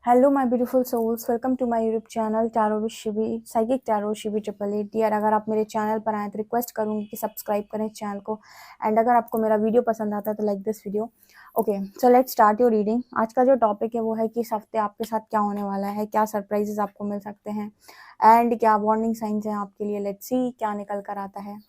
Hello my beautiful souls, welcome to my YouTube channel tarot with Shivi, psychic tarot Shivi 888 dear. अगर आप मेरे channel पर आए तो रिक्वेस्ट करूंगी कि सब्सक्राइब करें चैनल को। एंड अगर आपको मेरा वीडियो पसंद आता है तो like this video. Okay, so let's start your reading. आज का जो टॉपिक है वो है कि इस हफ्ते आपके साथ क्या होने वाला है, क्या सरप्राइजेस आपको मिल सकते हैं एंड क्या वार्निंग साइंस हैं आपके लिए। लेट्स सी क्या निकल कर आता है।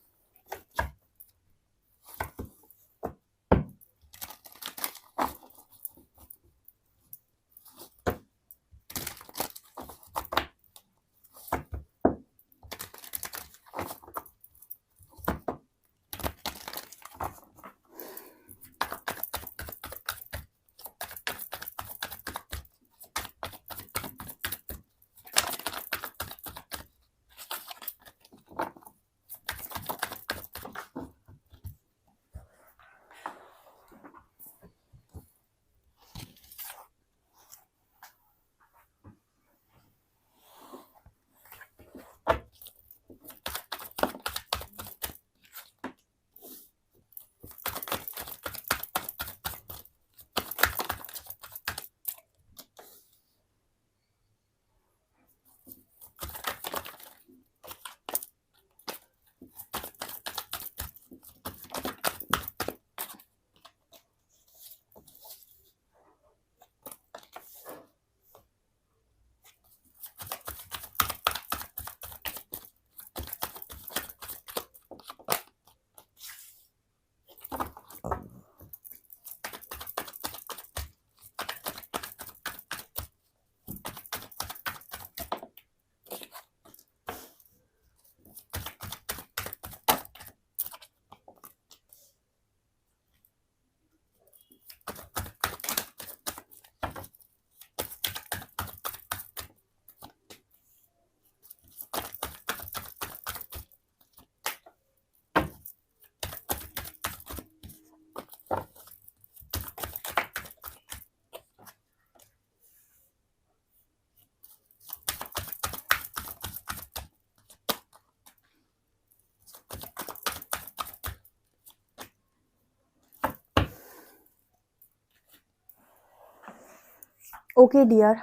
Okay dear.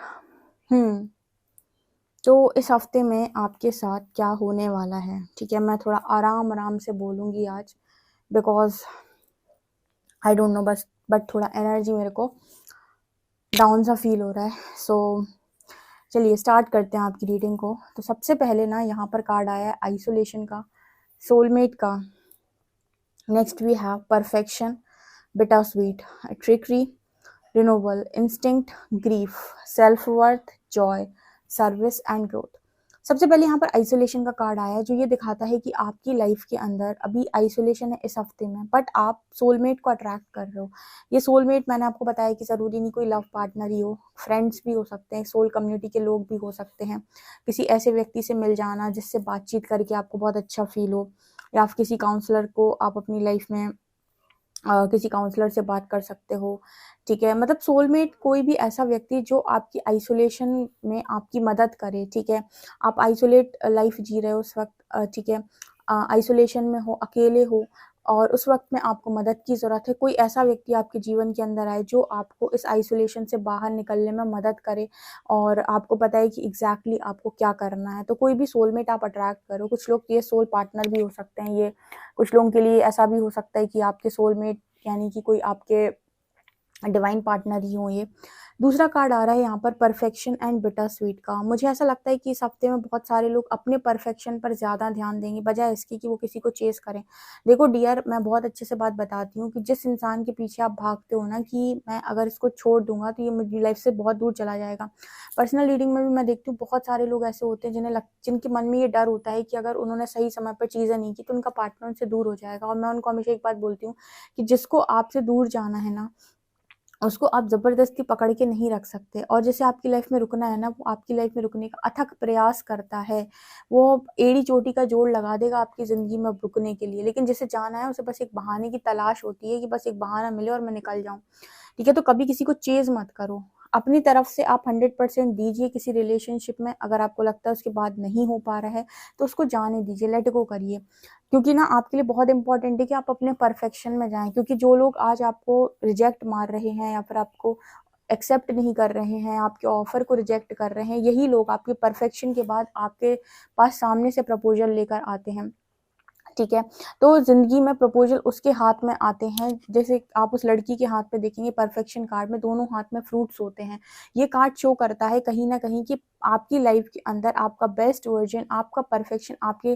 तो इस हफ्ते में आपके साथ क्या होने वाला है, ठीक है। मैं थोड़ा आराम आराम से बोलूँगी आज, because I don't know, but थोड़ा एनर्जी मेरे को डाउन सा फील हो रहा है। सो चलिए स्टार्ट करते हैं आपकी रीडिंग को। तो सबसे पहले ना यहाँ पर कार्ड आया है आइसोलेशन का, सोलमेट का। Next we have perfection, bitter sweet, trickery, renewal, instinct, grief, self worth, joy, service and growth. सबसे पहले यहाँ पर आइसोलेशन का कार्ड आया है, जो ये दिखाता है कि आपकी लाइफ के अंदर अभी आइसोलेशन है इस हफ्ते में, बट आप सोलमेट को अट्रैक्ट कर रहे हो। ये सोलमेट मैंने आपको बताया कि ज़रूरी नहीं कोई लव पार्टनर ही हो, फ्रेंड्स भी हो सकते हैं, सोल कम्युनिटी के लोग भी हो सकते हैं। किसी ऐसे व्यक्ति से मिल जाना जिससे बातचीत करके आपको बहुत अच्छा फील हो, या फिर किसी काउंसलर को आप अपनी लाइफ में किसी काउंसलर से बात कर सकते हो, ठीक है। मतलब सोलमेट कोई भी ऐसा व्यक्ति जो आपकी आइसोलेशन में आपकी मदद करे, ठीक है। आप आइसोलेट लाइफ जी रहे हो उस वक्त, ठीक है, आइसोलेशन में हो, अकेले हो, और उस वक्त में आपको मदद की ज़रूरत है। कोई ऐसा व्यक्ति आपके जीवन के अंदर आए जो आपको इस आइसोलेशन से बाहर निकलने में मदद करे, और आपको पता है कि एग्जैक्टली आपको क्या करना है। तो कोई भी सोलमेट आप अट्रैक्ट करो। कुछ लोग ये सोल पार्टनर भी हो सकते हैं, ये कुछ लोगों के लिए ऐसा भी हो सकता है कि आपके सोलमेट यानी कि कोई आपके डिवाइन पार्टनर ही हो ये। दूसरा कार्ड आ रहा है यहाँ पर परफेक्शन एंड बिटर स्वीट का। मुझे ऐसा लगता है कि इस हफ्ते में बहुत सारे लोग अपने परफेक्शन पर ज़्यादा ध्यान देंगे, बजाय इसकी कि वो किसी को चेस करें। देखो डियर, मैं बहुत अच्छे से बात बताती हूँ कि जिस इंसान के पीछे आप भागते हो ना, कि मैं अगर इसको छोड़ दूंगा तो ये मेरी लाइफ से बहुत दूर चला जाएगा। पर्सनल रीडिंग में भी मैं देखती हूँ बहुत सारे लोग ऐसे होते हैं जिनके मन में ये डर होता है कि अगर उन्होंने सही समय पर चीज़ें नहीं की तो उनका पार्टनर उनसे दूर हो जाएगा। और मैं उनको हमेशा एक बात बोलती हूँ कि जिसको आपसे दूर जाना है ना, उसको आप ज़बरदस्ती पकड़ के नहीं रख सकते। और जैसे आपकी लाइफ में रुकना है ना, वो आपकी लाइफ में रुकने का अथक प्रयास करता है। वो एड़ी चोटी का जोड़ लगा देगा आपकी ज़िंदगी में रुकने के लिए, लेकिन जिसे जाना है उसे बस एक बहाने की तलाश होती है कि बस एक बहाना मिले और मैं निकल जाऊँ, ठीक है। तो कभी किसी को चेज़ मत करो। अपनी तरफ से आप 100% दीजिए किसी रिलेशनशिप में। अगर आपको लगता है उसके बाद नहीं हो पा रहा है तो उसको जाने दीजिए, लेट गो करिए। क्योंकि ना आपके लिए बहुत इंपॉर्टेंट है कि आप अपने परफेक्शन में जाएं। क्योंकि जो लोग आज आपको रिजेक्ट मार रहे हैं या फिर आपको एक्सेप्ट नहीं कर रहे हैं, आपके ऑफ़र को रिजेक्ट कर रहे हैं, यही लोग आपके परफेक्शन के बाद आपके पास सामने से प्रपोज़ल लेकर आते हैं, ठीक है। तो ज़िंदगी में प्रपोज़ल उसके हाथ में आते हैं, जैसे आप उस लड़की के हाथ में देखेंगे परफेक्शन कार्ड में दोनों हाथ में फ्रूट्स होते हैं। ये कार्ड शो करता है कहीं न कहीं कि आपकी लाइफ़ के अंदर आपका बेस्ट वर्ज़न, आपका परफेक्शन, आपके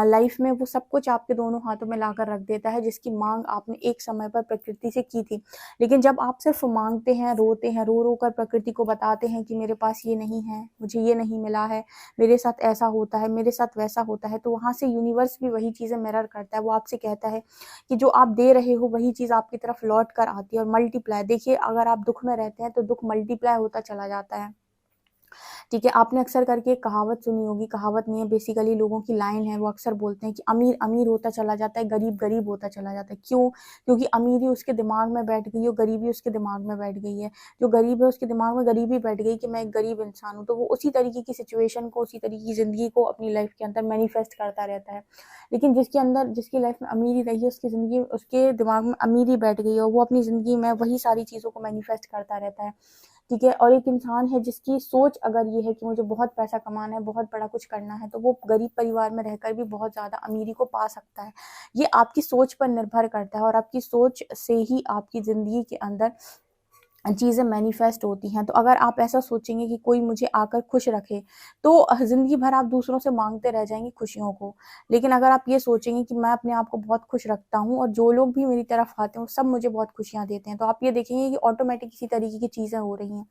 लाइफ़ में वो सब कुछ आपके दोनों हाथों में लाकर रख देता है, जिसकी माँग आपने एक समय पर प्रकृति से की थी। लेकिन जब आप सिर्फ़ माँगते हैं, रोते हैं, रो-रो कर प्रकृति को बताते हैं कि मेरे पास ये नहीं है, मुझे ये नहीं मिला है, मेरे साथ ऐसा होता है, मेरे साथ वैसा होता है, तो वहाँ से यूनिवर्स भी वही चीज़ें मिरर करता है। वो आपसे कहता है कि जो आप दे रहे हो वही चीज़ आपकी तरफ लौट कर आती है और मल्टीप्लाई। देखिए, अगर आप दुःख में रहते हैं तो दुःख मल्टीप्लाई होता चला जाता है। ठीक है, आपने अक्सर करके एक कहावत सुनी होगी, कहावत नहीं है बेसिकली लोगों की लाइन है, वो अक्सर बोलते हैं कि अमीर अमीर होता चला जाता है, गरीब गरीब होता चला जाता है। क्यों? क्योंकि अमीरी उसके दिमाग में बैठ गई और गरीबी उसके दिमाग में बैठ गई है। जो गरीब है उसके दिमाग में गरीबी बैठ गई कि मैं एक गरीब इंसान हूँ, तो वो उसी तरीके की सिचुएशन को, उसी तरीके की ज़िंदगी को अपनी लाइफ के अंदर मैनिफेस्ट करता रहता है। लेकिन जिसके अंदर, जिसकी लाइफ में अमीरी रही है, उसकी ज़िंदगी, उसके दिमाग में अमीरी बैठ गई है और वो अपनी ज़िंदगी में वही सारी चीज़ों को मैनिफेस्ट करता रहता है। ठीक है, और एक इंसान है जिसकी सोच अगर ये है कि मुझे बहुत पैसा कमाना है, बहुत बड़ा कुछ करना है, तो वो गरीब परिवार में रहकर भी बहुत ज़्यादा अमीरी को पा सकता है। ये आपकी सोच पर निर्भर करता है और आपकी सोच से ही आपकी ज़िंदगी के अंदर चीज़ें मैनिफेस्ट होती हैं। तो अगर आप ऐसा सोचेंगे कि कोई मुझे आकर खुश रखे, तो ज़िंदगी भर आप दूसरों से माँगते रह जाएँगे खुशियों को। लेकिन अगर आप ये सोचेंगे कि मैं अपने आप को बहुत खुश रखता हूँ और जो लोग भी मेरी तरफ आते हैं, वो सब मुझे बहुत खुशियाँ देते हैं, तो आप ये देखेंगे कि ऑटोमेटिक इसी तरीके की चीज़ें हो रही हैं।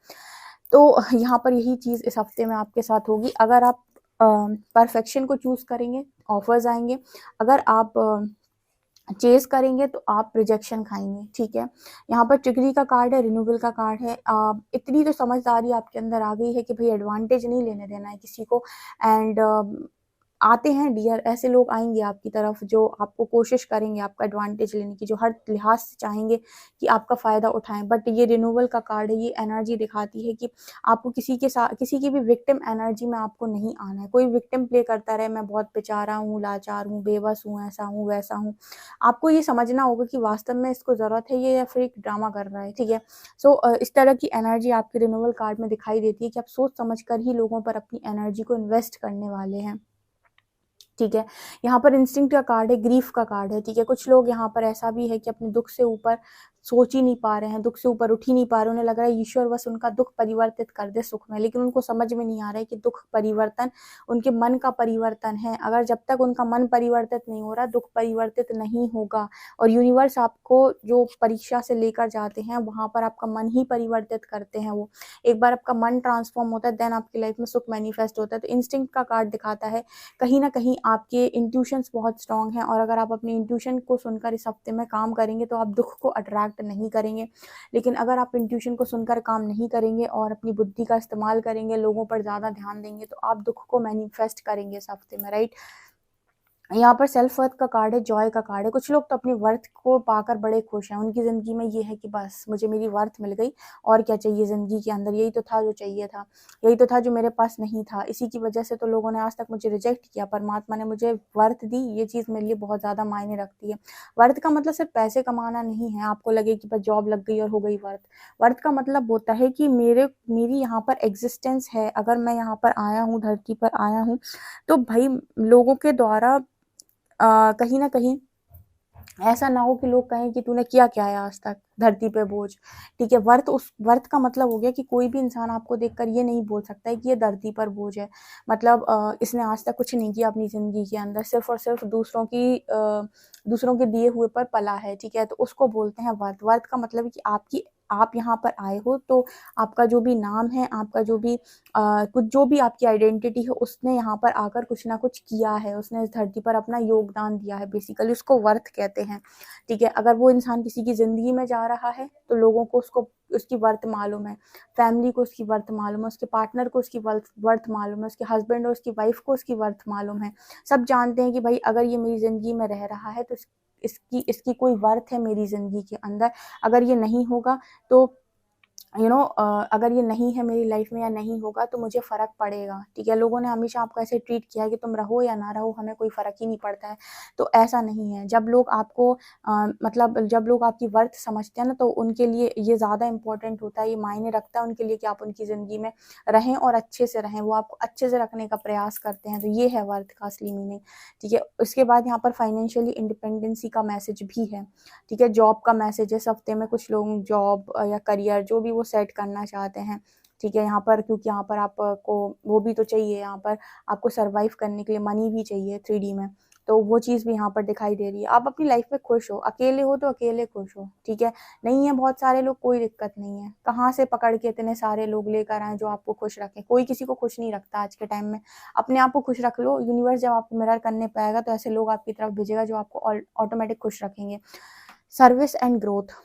तो यहाँ पर यही चीज़ इस हफ्ते में आपके साथ होगी। अगर आप परफेक्शन को चूज़ करेंगे, ऑफ़र्स आएँगे। अगर आप चेज़ करेंगे तो आप रिजेक्शन खाएँगे, ठीक है। यहाँ पर ट्रिगरी का कार्ड है, रिन्यूअल का कार्ड है। इतनी तो समझदारी आपके अंदर आ गई है कि भई एडवांटेज नहीं लेने देना है किसी को एंड आते हैं डियर, ऐसे लोग आएँगे आपकी तरफ जो आपको कोशिश करेंगे आपका एडवांटेज लेने की, जो हर लिहाज़ से चाहेंगे कि आपका फ़ायदा उठाएँ। बट ये रिन्यूअल का कार्ड है, ये एनर्जी दिखाती है कि आपको किसी की भी विक्टिम एनर्जी में आपको नहीं आना है। कोई विक्टिम प्ले करता रहे, मैं बहुत बेचारा हूँ, लाचार हूँ, बेबस हूँ, ऐसा हूँ, वैसा हूँ। आपको ये समझना होगा कि वास्तव में इसको ज़रूरत है ये या फिर एक ड्रामा कर रहा है, ठीक है? सो इस तरह की एनर्जी आपके रिन्यूअल कार्ड में दिखाई देती है कि आप सोच समझ कर ही लोगों पर अपनी एनर्जी को इन्वेस्ट करने वाले हैं। ठीक है, यहाँ पर इंस्टिंक्ट का कार्ड है, ग्रीफ का कार्ड है, ठीक है। कुछ लोग यहाँ पर ऐसा भी है कि अपने दुःख से ऊपर सोच ही नहीं पा रहे हैं, दुःख से ऊपर उठ ही नहीं पा रहे, उन्हें लग रहा है ईश्वर बस उनका दुःख परिवर्तित कर दे सुख में, लेकिन उनको समझ में नहीं आ रहा है कि दुःख परिवर्तन उनके मन का परिवर्तन है। अगर जब तक उनका मन परिवर्तित नहीं हो रहा, दुःख परिवर्तित नहीं होगा और यूनिवर्स आपको जो परीक्षा से लेकर जाते हैं, वहाँ पर आपका मन ही परिवर्तित करते हैं वो। एक बार आपका मन ट्रांसफ़ॉर्म होता है, देन आपकी लाइफ़ में सुख मैनिफेस्ट होता है। तो इंस्टिंक्ट का कार्ड दिखाता है कहीं न कहीं आपके इंट्यूशंस बहुत स्ट्रॉन्ग हैं और अगर आप अपनी इंट्यूशन को सुनकर इस हफ्ते में काम करेंगे तो आप दुःख को अट्रैक्ट नहीं करेंगे। लेकिन अगर आप इंट्यूशन को सुनकर काम नहीं करेंगे और अपनी बुद्धि का इस्तेमाल करेंगे, लोगों पर ज़्यादा ध्यान देंगे, तो आप दुःख को मैनिफेस्ट करेंगे इस हफ्ते में, राइट? यहाँ पर सेल्फ वर्थ का कार्ड है, जॉय का कार्ड है। कुछ लोग तो अपनी वर्थ को पाकर बड़े खुश हैं। उनकी ज़िंदगी में ये है कि बस मुझे मेरी वर्थ मिल गई और क्या चाहिए ज़िंदगी के अंदर, यही तो था जो चाहिए था, यही तो था जो मेरे पास नहीं था। इसी की वजह से तो लोगों ने आज तक मुझे रिजेक्ट किया, परमात्मा ने मुझे वर्थ दी, ये चीज़ मेरे लिए बहुत ज़्यादा मायने रखती है। वर्थ का मतलब सिर्फ पैसे कमाना नहीं है, आपको लगे कि बस जॉब लग गई और हो गई वर्थ। वर्थ का मतलब होता है कि मेरी यहाँ पर एग्ज़िस्टेंस है, अगर मैं यहाँ पर आया हूँ, धरती पर आया हूँ, तो भई लोगों के द्वारा कहीं न कहीं ऐसा ना हो कि लोग कहें कि तूने किया क्या है आज तक धरती पे बोझ, ठीक है? वर्थ का मतलब हो गया कि कोई भी इंसान आपको देखकर ये नहीं बोल सकता है कि ये धरती पर बोझ है। मतलब इसने आज तक कुछ नहीं किया अपनी ज़िंदगी के अंदर, सिर्फ़ और सिर्फ़ दूसरों के दिए हुए पर पला है, ठीक है? तो उसको बोलते हैं वर्थ। वर्थ का मतलब है कि आप यहाँ पर आए हो तो आपका जो भी नाम है, आपका जो भी जो भी आपकी आइडेंटिटी है, उसने यहाँ पर आकर कुछ ना कुछ किया है, उसने इस धरती पर अपना योगदान दिया है, बेसिकली उसको वर्थ कहते हैं, ठीक है? अगर वो इंसान किसी की ज़िंदगी में जा रहा है, तो लोगों को उसकी वर्थ मालूम है, फैमिली को उसकी वर्थ मालूम है, उसके पार्टनर को उसकी वर्थ मालूम है, उसके हस्बैंड और उसकी वाइफ़ को उसकी वर्थ मालूम है। सब जानते हैं कि भई अगर ये मेरी ज़िंदगी में रह रहा है, तो इसकी कोई वर्थ है मेरी ज़िंदगी के अंदर। अगर ये नहीं होगा तो अगर ये नहीं है मेरी लाइफ में या नहीं होगा तो मुझे फ़र्क पड़ेगा, ठीक है? लोगों ने हमेशा आपको ऐसे ट्रीट किया है कि तुम रहो या ना रहो हमें कोई फ़र्क ही नहीं पड़ता है, तो ऐसा नहीं है। जब लोग आपको मतलब जब लोग आपकी वर्थ समझते हैं ना, तो उनके लिए ये ज़्यादा इम्पोर्टेंट होता है, ये मायने रखता है उनके लिए कि आप उनकी ज़िंदगी में रहें और अच्छे से रहें, वो आपको अच्छे से रखने का प्रयास करते हैं, तो ये है वर्थ का असली मीनिंग, ठीक है? उसके बाद यहाँ पर फाइनेंशियली इंडिपेंडेंसी का मैसेज भी है, ठीक है? जॉब का मैसेज है, इस हफ्ते में कुछ लोग जॉब या करियर जो भी वो सेट करना चाहते हैं, ठीक है? यहाँ पर क्योंकि यहाँ पर आपको वो भी तो चाहिए, यहाँ पर आपको सर्वाइव करने के लिए मनी भी चाहिए 3D में, तो वो चीज़ भी यहाँ पर दिखाई दे रही है। आप अपनी लाइफ में खुश हो, अकेले हो तो अकेले खुश हो, ठीक है? नहीं है बहुत सारे लोग, कोई दिक्कत नहीं है, कहाँ से पकड़ के इतने सारे लोग लेकर आएँ जो आपको खुश रखें, कोई किसी को खुश नहीं रखता आज के टाइम में। अपने आप को खुश रख लो, यूनिवर्स जब आपको मिरर करने पाएगा तो ऐसे लोग आपकी तरफ भेजेगा जो आपको ऑटोमेटिक खुश रखेंगे। सर्विस एंड ग्रोथ,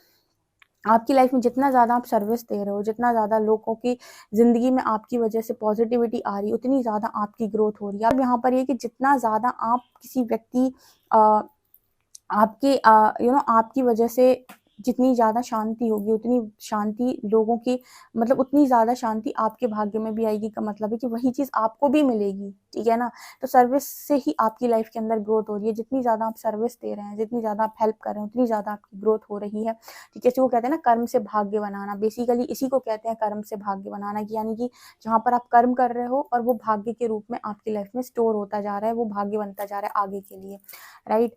आपकी लाइफ में जितना ज़्यादा आप सर्विस दे रहे हो, जितना ज़्यादा लोगों की ज़िंदगी में आपकी वजह से पॉजिटिविटी आ रही है, उतनी ज़्यादा आपकी ग्रोथ हो रही है। अब यहाँ पर ये कि जितना ज़्यादा आप किसी व्यक्ति आपके आपकी वजह से जितनी ज़्यादा शांति होगी, उतनी शांति लोगों की मतलब उतनी ज़्यादा शांति आपके भाग्य में भी आएगी, का मतलब है कि वही चीज़ आपको भी मिलेगी, ठीक है ना? तो सर्विस से ही आपकी लाइफ के अंदर ग्रोथ हो रही है, जितनी ज़्यादा आप सर्विस दे रहे हैं, जितनी ज़्यादा आप हेल्प कर रहे हैं, उतनी ज़्यादा आपकी ग्रोथ हो रही है, ठीक है? इसी को कहते हैं ना कर्म से भाग्य बनाना, बेसिकली इसी को कहते हैं कर्म से भाग्य बनाना, कि यानी कि जहाँ पर आप कर्म कर रहे हो और वो भाग्य के रूप में आपकी लाइफ में स्टोर होता जा रहा है, वो भाग्य बनता जा रहा है आगे के लिए, राइट?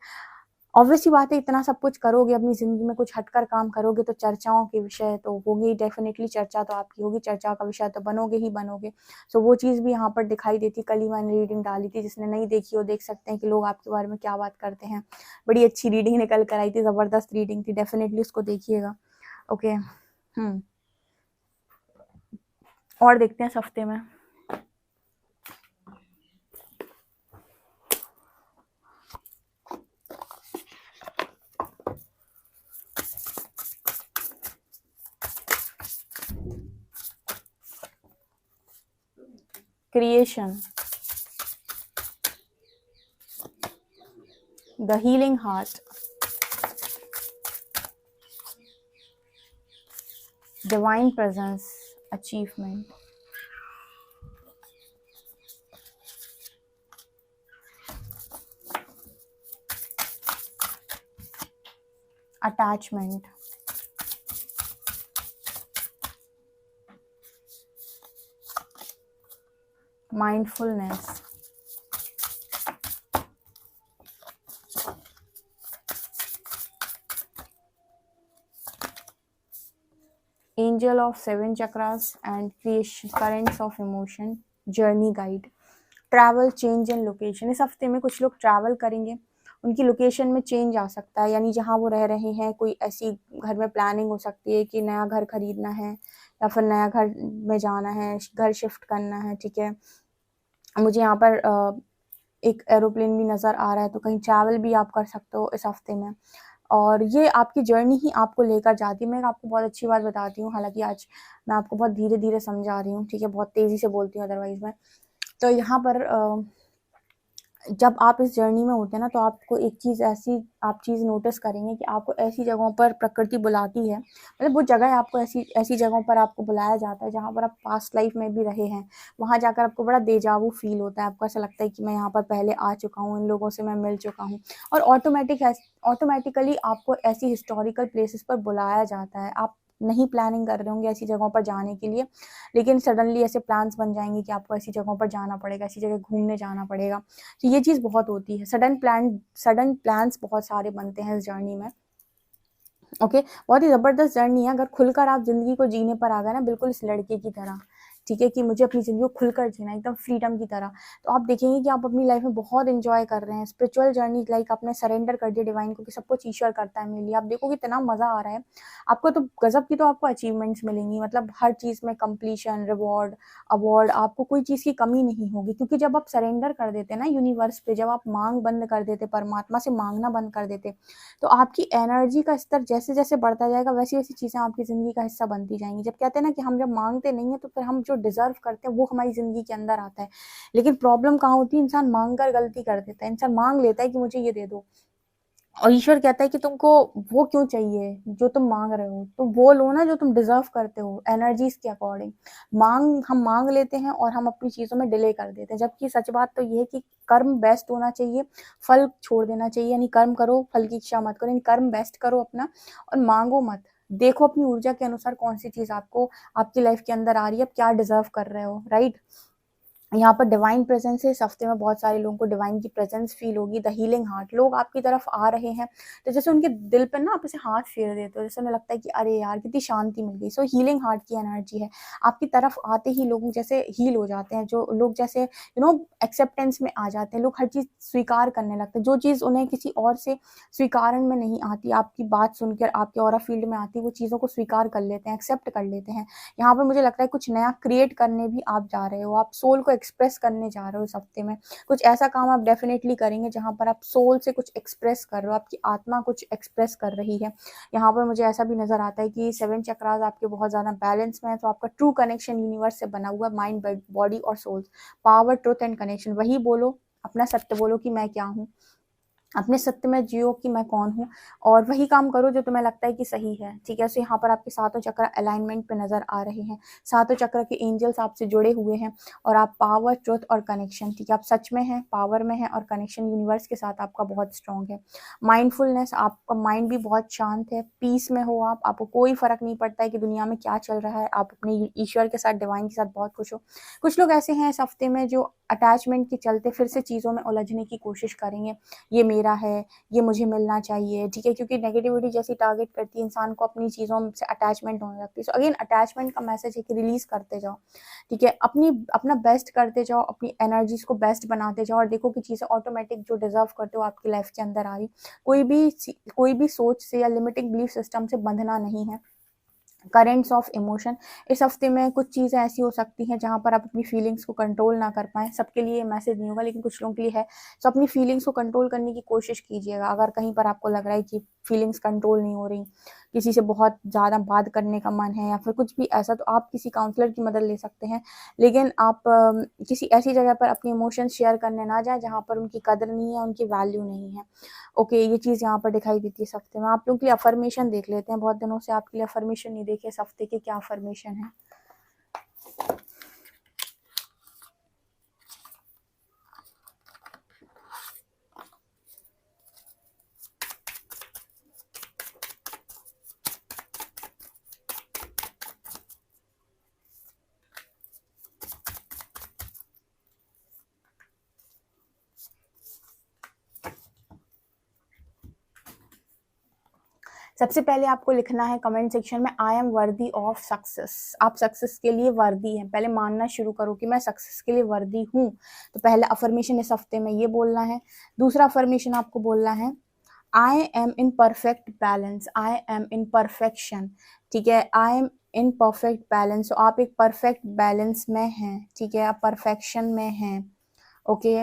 ऑब्वियस सी बात है, इतना सब कुछ करोगे, अपनी ज़िंदगी में कुछ हटकर काम करोगे तो चर्चाओं के विषय तो होंगे ही, डेफ़िनेटली चर्चा तो आपकी होगी, चर्चा का विषय तो बनोगे ही बनोगे। सो वो चीज़ भी यहाँ पर दिखाई देती, कल ही मैंने रीडिंग डाली थी, जिसने नहीं देखी हो देख सकते हैं कि लोग आपके बारे में क्या बात करते हैं। बड़ी अच्छी रीडिंग निकल कर आई थी, ज़बरदस्त रीडिंग थी, डेफ़िनेटली उसको देखिएगा। ओके। और देखते हैं इस हफ्ते में। Creation, the healing heart, divine presence, achievement, attachment, mindfulness, angel of 7 chakras and creation currents of emotion, journey guide, travel, change and location. इस हफ्ते में कुछ लोग ट्रैवल करेंगे, उनकी लोकेशन में चेंज आ सकता है, यानी जहाँ वो रह रहे हैं कोई ऐसी घर में प्लानिंग हो सकती है कि नया घर खरीदना है या फिर नया घर में जाना है, घर शिफ्ट करना है, ठीक है? मुझे यहाँ पर एक एरोप्लेन भी नज़र आ रहा है, तो कहीं ट्रैवल भी आप कर सकते हो इस हफ्ते में, और ये आपकी जर्नी ही आपको लेकर जाती है। मैं आपको बहुत अच्छी बात बताती हूँ, हालांकि आज मैं आपको बहुत धीरे धीरे समझा रही हूँ, ठीक है? बहुत तेज़ी से बोलती हूँ अदरवाइज़ मैं। तो यहाँ पर जब आप इस जर्नी में होते हैं ना, तो आपको एक चीज़ ऐसी आप चीज़ नोटिस करेंगे कि आपको ऐसी जगहों पर प्रकृति बुलाती है, मतलब वो जगह आपको ऐसी ऐसी जगहों पर आपको बुलाया जाता है जहाँ पर आप पास्ट लाइफ में भी रहे हैं। वहाँ जाकर आपको बड़ा देजावू फील होता है, आपको ऐसा लगता है कि मैं यहाँ पर पहले आ चुका हूँ, इन लोगों से मैं मिल चुका हूँ, और ऑटोमेटिकली आपको ऐसी हिस्टोरिकल प्लेसेस पर बुलाया जाता है। आप नहीं प्लानिंग कर रहे होंगे ऐसी जगहों पर जाने के लिए, लेकिन सडनली ऐसे प्लान्स बन जाएंगे कि आपको ऐसी जगहों पर जाना पड़ेगा, ऐसी जगह घूमने जाना पड़ेगा। तो ये चीज़ बहुत होती है, सडन प्लान्स बहुत सारे बनते हैं इस जर्नी में। ओके, बहुत ही ज़बरदस्त जर्नी है, अगर खुलकर आप ज़िंदगी को जीने पर आ गए ना, बिल्कुल इस लड़के की तरह, ठीक है, कि मुझे अपनी ज़िंदगी को खुलकर जीना एकदम फ्रीडम की तरह, तो आप देखेंगे कि आप अपनी लाइफ में बहुत एंजॉय कर रहे हैं। स्पिरिचुअल जर्नी, लाइक आपने सरेंडर कर दिया डिवाइन को कि सब कुछ ईश्वर करता है मेरे लिए, आप देखो कितना मज़ा आ रहा है आपको, तो गजब की तो आपको अचीवमेंट्स मिलेंगी, मतलब हर चीज़ में कंप्लीशन, रिवॉर्ड, अवार्ड, आपको कोई चीज़ की कमी नहीं होगी, क्योंकि जब आप सरेंडर कर देते ना यूनिवर्स पे, जब आप मांग बंद कर देते, परमात्मा से मांगना बंद कर देते, तो आपकी एनर्जी का स्तर जैसे जैसे बढ़ता जाएगा, वैसी वैसी चीज़ें आपकी ज़िंदगी का हिस्सा बनती जाएंगी। जब कहते हैं ना कि हम जब मांगते नहीं हैं तो फिर हम जो डिज़र्व करते हैं वो हमारी ज़िंदगी के अंदर आता है, लेकिन प्रॉब्लम कहाँ होती है, इंसान मांग कर गलती कर देता है, इंसान मांग लेता है कि मुझे ये दे दो, और ईश्वर कहता है कि तुमको वो क्यों चाहिए जो तुम मांग रहे हो, तो वो लो ना जो तुम डिजर्व करते हो एनर्जीज के अकॉर्डिंग। हम मांग लेते हैं और हम अपनी चीज़ों में डिले कर देते हैं, जबकि सच बात तो ये है कि कर्म बेस्ट होना चाहिए, फल छोड़ देना चाहिए। यानी कर्म करो, फल की इच्छा मत करो, यानी कर्म बेस्ट करो अपना और मांगो मत। देखो अपनी ऊर्जा के अनुसार कौन सी चीज़ आपको आपकी लाइफ के अंदर आ रही है, आप क्या डिजर्व कर रहे हो, राइट। यहाँ पर डिवाइन प्रेजेंस है, इस हफ्ते में बहुत सारे लोगों को डिवाइन की प्रेजेंस फील होगी। द हीलिंग हार्ट, लोग आपकी तरफ आ रहे हैं तो जैसे उनके दिल पर ना आप ऐसे हाथ फेर देते हो, जैसे उन्हें लगता है कि अरे यार कितनी शांति मिल गई। सो हीलिंग हार्ट की एनर्जी है, आपकी तरफ आते ही लोग जैसे हील हो जाते हैं, जो लोग जैसे एक्सेप्टेंस में आ जाते हैं, लोग हर चीज़ स्वीकार करने लगते हैं, जो चीज़ उन्हें किसी और से स्वीकारण में नहीं आती, आपकी बात सुनकर आपके ऑरा फील्ड में आती, वो चीज़ों को स्वीकार कर लेते हैं, एक्सेप्ट कर लेते हैं। यहाँ पर मुझे लगता है कुछ नया क्रिएट करने भी आप जा रहे हो, आप सोल को एक्सप्रेस करने जा रहे हो इस हफ्ते में। कुछ ऐसा काम आप डेफिनेटली करेंगे जहाँ पर आप सोल से कुछ एक्सप्रेस कर रहे हो, आपकी आत्मा कुछ एक्सप्रेस कर रही है। यहाँ पर मुझे ऐसा भी नजर आता है कि 7 चक्रास आपके बहुत ज़्यादा बैलेंस में है, तो आपका ट्रू कनेक्शन यूनिवर्स से बना हुआ माइंड, बॉडी और soul, power, truth and connection. वही बोलो, अपना सत्य बोलो कि मैं क्या हूँ, अपने सत्य में जियो कि मैं कौन हूँ, और वही काम करो जो तुम्हें लगता है कि सही है, ठीक है। सो यहाँ पर आपके सातों चक्र अलाइनमेंट पे नजर आ रहे हैं, सातों चक्र के एंजल्स आपसे जुड़े हुए हैं, और आप पावर, ट्रुथ और कनेक्शन, ठीक है, आप सच में हैं, पावर में हैं, और कनेक्शन यूनिवर्स के साथ आपका बहुत स्ट्रॉन्ग है। माइंडफुलनेस, आपका माइंड भी बहुत शांत है, पीस में हो आप, आपको कोई फर्क नहीं पड़ता है कि दुनिया में क्या चल रहा है, आप अपने ईश्वर के साथ, डिवाइन के साथ बहुत खुश हो। कुछ लोग ऐसे हैं इस हफ्ते में जो अटैचमेंट के चलते फिर से चीज़ों में उलझने की कोशिश करेंगे, ये मेरा है, ये मुझे मिलना चाहिए, ठीक है, क्योंकि नेगेटिविटी जैसी टारगेट करती है इंसान को, अपनी चीज़ों से अटैचमेंट होने लगती है। सो अगेन अटैचमेंट का मैसेज है कि रिलीज करते जाओ, ठीक है, अपना बेस्ट करते जाओ, अपनी एनर्जीज को बेस्ट बनाते जाओ, और देखो कि चीज़ें ऑटोमेटिक जो डिजर्व करते हो आपकी लाइफ के अंदर आ रही। कोई भी सोच से या लिमिटिंग बिलीफ सिस्टम से बंधना नहीं है। करेंट्स ऑफ इमोशन, इस हफ्ते में कुछ चीज़ें ऐसी हो सकती हैं जहाँ पर आप अपनी फीलिंग्स को कंट्रोल ना कर पाएँ। सबके लिए मैसेज नहीं होगा, लेकिन कुछ लोगों के लिए है। तो अपनी फीलिंग्स को कंट्रोल करने की कोशिश कीजिएगा। अगर कहीं पर आपको लग रहा है कि फीलिंग्स कंट्रोल नहीं हो रही, किसी से बहुत ज़्यादा बात करने का मन है या फिर कुछ भी ऐसा, तो आप किसी काउंसलर की मदद ले सकते हैं। लेकिन आप किसी ऐसी जगह पर अपने इमोशंस शेयर करने ना जाएँ जहाँ पर उनकी कदर नहीं है, उनकी वैल्यू नहीं है। ओके, ये चीज़ यहाँ पर दिखाई देती है इस हफ्ते में। आप लोगों के लिए अफर्मेशन देख लेते हैं, बहुत दिनों से आपके लिए अफर्मेशन नहीं देखे, इस हफ्ते के क्या अफर्मेशन है। सबसे पहले आपको लिखना है कमेंट सेक्शन में, I am worthy of success. आप सक्सेस के लिए वर्दी हैं, पहले मानना शुरू करो कि मैं सक्सेस के लिए वर्दी हूँ। तो पहला अफर्मेशन इस हफ्ते में ये बोलना है। दूसरा अफर्मेशन आपको बोलना है, I am in perfect balance, I am in perfection, ठीक है, I am in perfect balance. तो आप एक परफेक्ट बैलेंस में हैं, ठीक है, आप परफेक्शन में हैं। Okay,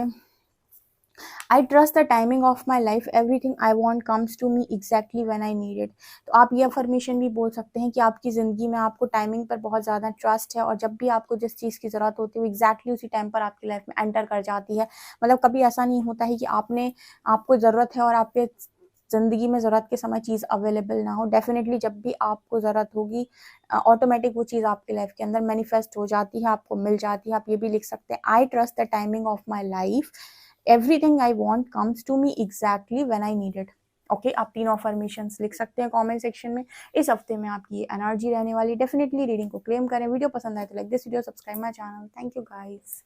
I trust the timing of my life, everything I want comes to me exactly when I need it. तो आप ये अफर्मेशन भी बोल सकते हैं कि आपकी ज़िंदगी में आपको टाइमिंग पर बहुत ज़्यादा ट्रस्ट है, और जब भी आपको जिस चीज़ की ज़रूरत होती है वो एग्जैक्टली उसी टाइम पर आपकी लाइफ में एंटर कर जाती है। मतलब कभी ऐसा नहीं होता है कि आपको ज़रूरत है और आपके ज़िंदगी में ज़रूरत के समय चीज़ अवेलेबल ना हो। डेफिनेटली जब भी आपको ज़रूरत होगी, ऑटोमेटिक वो चीज़ आपकी लाइफ के अंदर मैनिफेस्ट हो जाती है, आपको मिल जाती है। आप ये भी लिख सकते हैं, I trust the timing of my life, everything I want comes to me exactly when I need it. Okay, आप 3 अफर्मेशंस लिख सकते हैं कमेंट सेक्शन में। इस हफ्ते में आपकी ये एनर्जी रहने वाली। डेफिनेटली रीडिंग को क्लेम करें। वीडियो पसंद आए तो like this video, subscribe my channel. Thank you guys.